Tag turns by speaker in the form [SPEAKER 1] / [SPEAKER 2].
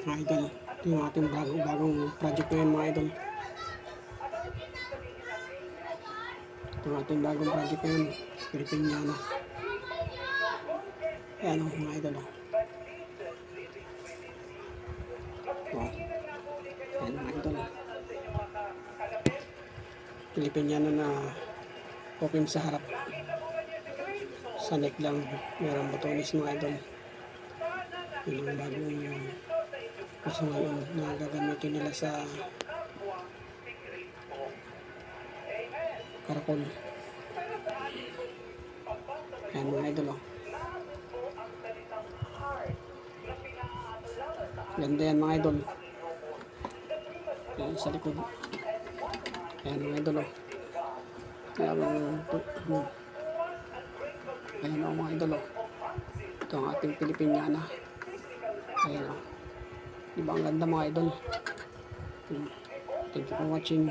[SPEAKER 1] mga idol. Ito yung ating bagong project ngayon mga idol. Ito yung ating bagong project ngayon. Pilipiniana. Ayan o mga idol. Ayan mga idol. Pilipiniana na open sa harap. Sa neck lang. Merong botones mga idol. Yun ang bagong kasi ngayon na gagamitin nila sa karakol. Ayan mga idol o. Ganda yan mga idol. Ayan sa likod. Ayan mga idol o. Ayan o mga idol o. Ito ang ating Pilipiniana. Ayan o. Diba ang ganda mga idol. Thank you for watching.